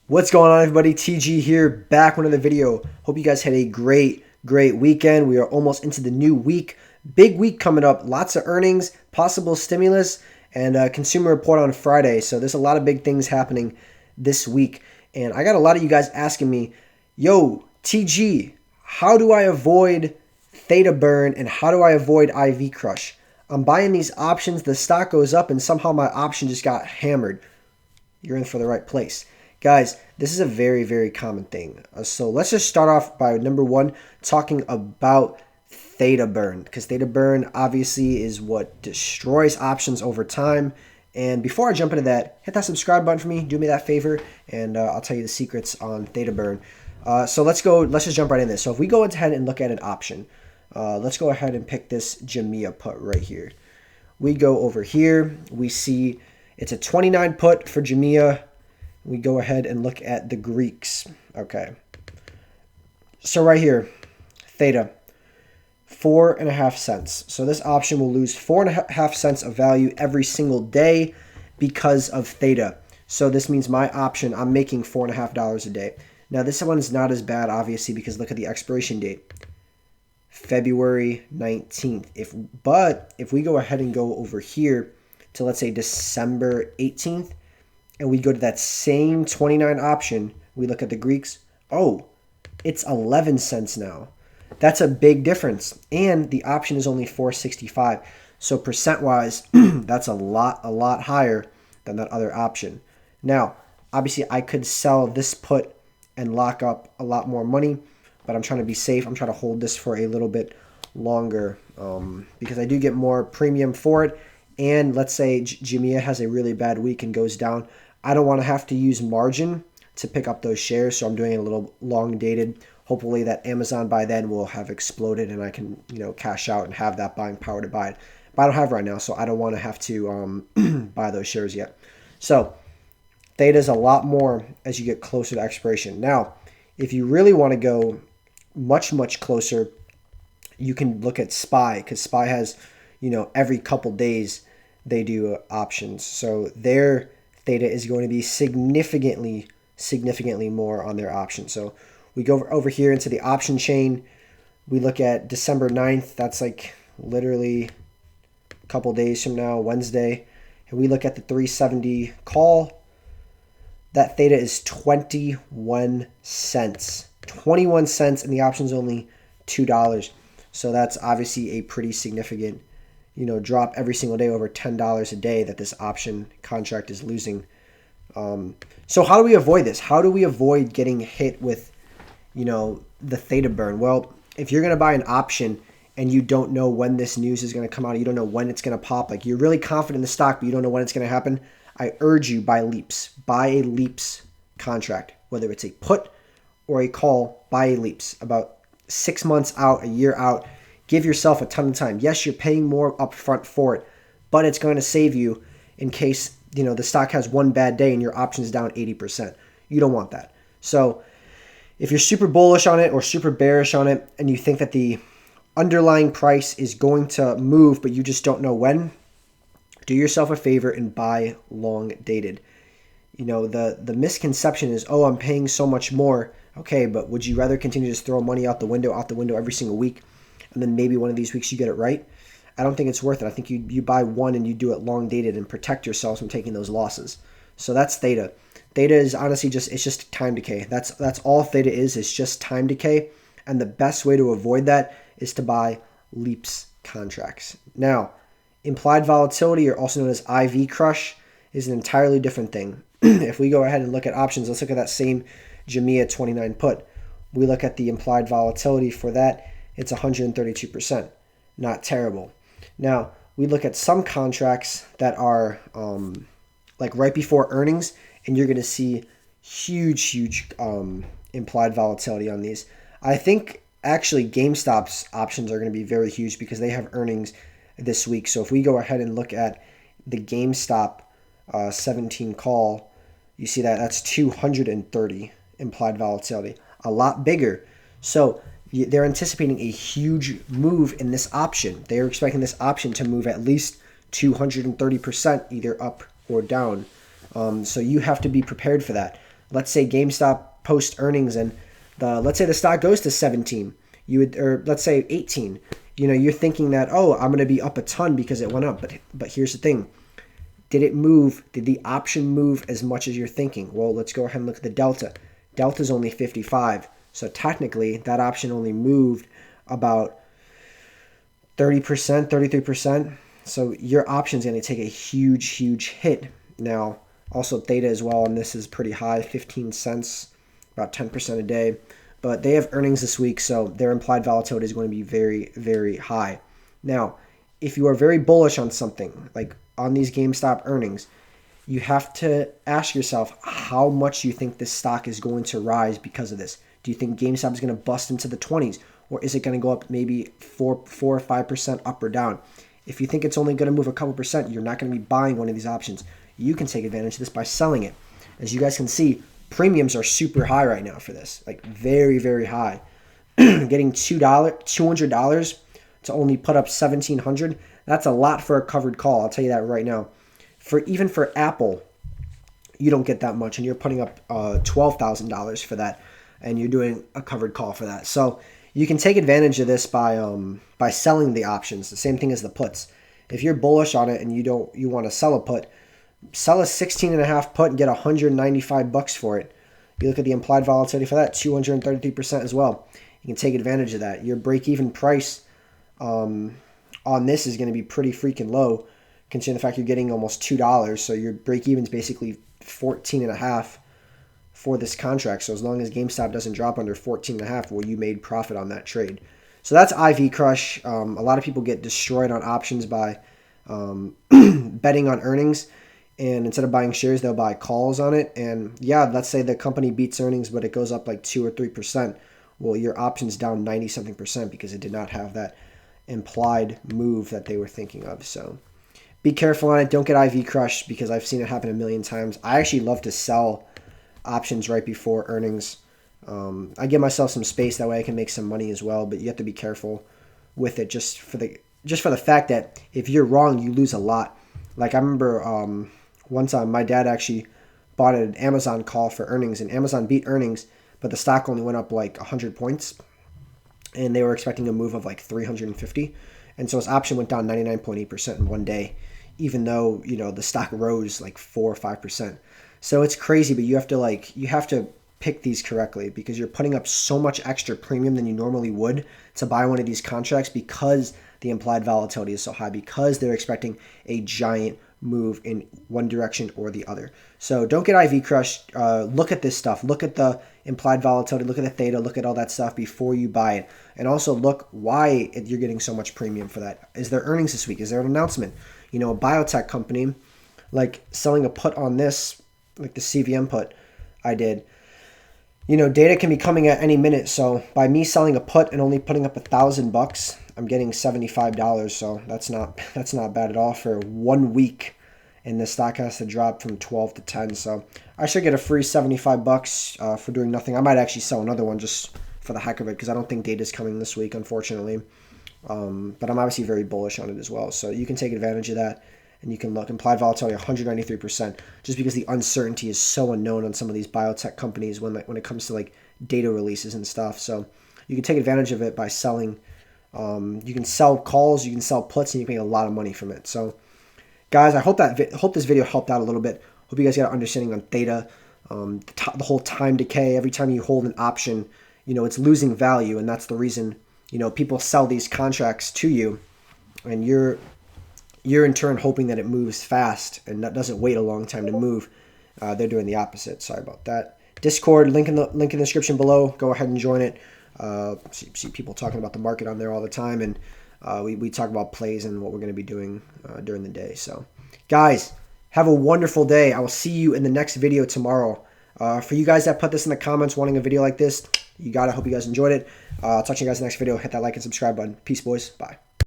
What's going on, everybody? TG here, back with another video. Hope you guys had a great weekend. We are almost into the new week. Big week coming up. Lots of earnings, possible stimulus, and a consumer report on Friday. So there's a lot of big things happening this week. And I got a lot of you guys asking me, yo, TG, how do I avoid Theta Burn and how do I avoid IV crush? I'm buying these options, the stock goes up, and somehow my option just got hammered. You're in for the right place. Guys, this is a very common thing. So let's just start off by number one, talking about Theta Burn. Because Theta Burn obviously is what destroys options over time. And before I jump into that, hit that subscribe button for me. Do me that favor, and I'll tell you the secrets on Theta Burn. So let's just jump right in this. So if we go ahead and look at an option, let's go ahead and pick this Jamia put right here. We go over here. We see it's a 29 put for Jamia. We go ahead and look at the Greeks. Okay. So right here, Theta, 4.5 cents. So this option will lose 4.5 cents of value every single day because of Theta. So this means my option, I'm making $4.50 a day. Now this one is not as bad, obviously, because look at the expiration date. February 19th. But if we go ahead and go over here to, let's say, December 18th, and we go to that same 29 option, we look at the Greeks, oh, it's 11 cents now. That's a big difference. And the option is only 4.65. So percent-wise, that's a lot higher than that other option. Now, obviously, I could sell this put and lock up a lot more money, but I'm trying to be safe. I'm trying to hold this for a little bit longer because I do get more premium for it. And let's say Jamia has a really bad week and goes down. I don't want to have to use margin to pick up those shares, so I'm doing it a little long dated. Hopefully that Amazon by then will have exploded and I can, cash out and have that buying power to buy it. But I don't have it right now, so I don't want to have to buy those shares yet. So Theta is a lot more as you get closer to expiration. Now, if you really want to go much closer, you can look at SPY, because SPY has, every couple days they do options. So their Theta is going to be significantly more on their option. So we go over here into the option chain. We look at December 9th. That's like literally a couple days from now, Wednesday. And we look at the 370 call. That Theta is 21 cents. 21 cents, and the option's only $2. So that's obviously a pretty significant drop every single day, over $10 a day that this option contract is losing. So how do we avoid this? How do we avoid getting hit with, the Theta Burn? Well, if you're going to buy an option and you don't know when this news is going to come out, you don't know when it's going to pop, like you're really confident in the stock, but you don't know when it's going to happen, I urge you, buy leaps. Buy a leaps contract, whether it's a put or a call, buy a leaps. About 6 months out, a year out. Give yourself a ton of time. Yes, you're paying more upfront for it, but it's going to save you in case, the stock has one bad day and your option is down 80%. You don't want that. So if you're super bullish on it or super bearish on it and you think that the underlying price is going to move, but you just don't know when, do yourself a favor and buy long dated. The misconception is, oh, I'm paying so much more. Okay, but would you rather continue to just throw money out the window every single week, and then maybe one of these weeks you get it right? I don't think it's worth it. I think you buy one and you do it long dated and protect yourselves from taking those losses. So that's Theta. Theta is honestly just time decay. That's all Theta is. It's just time decay, and the best way to avoid that is to buy leaps contracts. Now, implied volatility, or also known as IV crush, is an entirely different thing. If we go ahead and look at options, let's look at that same Jamia 29 put. We look at the implied volatility for that. It's 132%. Not terrible. Now, we look at some contracts that are like right before earnings, and you're going to see huge implied volatility on these. I think actually GameStop's options are going to be very huge because they have earnings this week. So if we go ahead and look at the GameStop 17 call, you see that's 230 implied volatility, a lot bigger. So they're anticipating a huge move in this option. They're expecting this option to move at least 230%, either up or down. So you have to be prepared for that. let's say GameStop posts earnings and let's say the stock goes to 17, or let's say 18. You're thinking that, oh, I'm going to be up a ton because it went up. But here's the thing. Did it move? Did the option move as much as you're thinking? Well, let's go ahead and look at the delta. Delta's only 55. So technically, that option only moved about 30%, 33%. So your option's going to take a huge, huge hit. Now, also Theta as well, and this is pretty high, 15 cents, about 10% a day. But they have earnings this week, so their implied volatility is going to be very, very high. Now, if you are very bullish on something, like on these GameStop earnings, you have to ask yourself how much you think this stock is going to rise because of this. Do you think GameStop is going to bust into the 20s? Or is it going to go up maybe 4 or 5% up or down? If you think it's only going to move a couple percent, you're not going to be buying one of these options. You can take advantage of this by selling it. As you guys can see, premiums are super high right now for this, like very, very high. Getting $200 to only put up $1,700, that's a lot for a covered call. I'll tell you that right now. Even for Apple, you don't get that much, and you're putting up $12,000 for that, and you're doing a covered call for that. So you can take advantage of this by selling the options. The same thing as the puts. If you're bullish on it and you want to sell a put, sell a 16.5 put and get $195 for it. You look at the implied volatility for that, 233% as well. You can take advantage of that. Your break-even price on this is going to be pretty freaking low, considering the fact you're getting almost $2. So your break-even is basically 14.5 for this contract. So as long as GameStop doesn't drop under 14.5, well, you made profit on that trade. So that's IV Crush. A lot of people get destroyed on options by betting on earnings. And instead of buying shares, they'll buy calls on it. And yeah, let's say the company beats earnings, but it goes up like 2 or 3%. Well, your option's down 90-something% because it did not have that implied move that they were thinking of. So be careful on it. Don't get IV crushed because I've seen it happen a million times. I actually love to sell options right before earnings. I give myself some space, that way I can make some money as well, but you have to be careful with it just for the fact that if you're wrong, you lose a lot. Like I remember one time my dad actually bought an Amazon call for earnings, and Amazon beat earnings, but the stock only went up like 100 points, and they were expecting a move of like 350, and so his option went down 99.8% in one day, even though the stock rose like 4 or 5%. So it's crazy, but you have to pick these correctly because you're putting up so much extra premium than you normally would to buy one of these contracts because the implied volatility is so high, because they're expecting a giant move in one direction or the other. So don't get IV crushed. Look at this stuff. Look at the implied volatility. Look at the theta. Look at all that stuff before you buy it. And also look why you're getting so much premium for that. Is there earnings this week? Is there an announcement? A biotech company, like selling a put on this, like the CVM put I did. Data can be coming at any minute. So by me selling a put and only putting up $1,000, I'm getting $75. So that's not bad at all for 1 week. And the stock has to drop from 12 to 10. So I should get a free $75 for doing nothing. I might actually sell another one just for the heck of it because I don't think data is coming this week, unfortunately. But I'm obviously very bullish on it as well. So you can take advantage of that. And you can look, implied volatility 193%, just because the uncertainty is so unknown on some of these biotech companies when it comes to like data releases and stuff. So you can take advantage of it by selling. You can sell calls, you can sell puts, and you can make a lot of money from it. So guys, I hope this video helped out a little bit. Hope you guys got an understanding on theta, the whole time decay. Every time you hold an option, it's losing value, and that's the reason people sell these contracts to you, and you're in turn hoping that it moves fast and that doesn't wait a long time to move. They're doing the opposite. Sorry about that. Discord, link in the description below. Go ahead and join it. See people talking about the market on there all the time, and we talk about plays and what we're going to be doing during the day. So, guys, have a wonderful day. I will see you in the next video tomorrow. For you guys that put this in the comments wanting a video like this, you got it. Hope you guys enjoyed it. I'll talk to you guys in the next video. Hit that like and subscribe button. Peace, boys. Bye.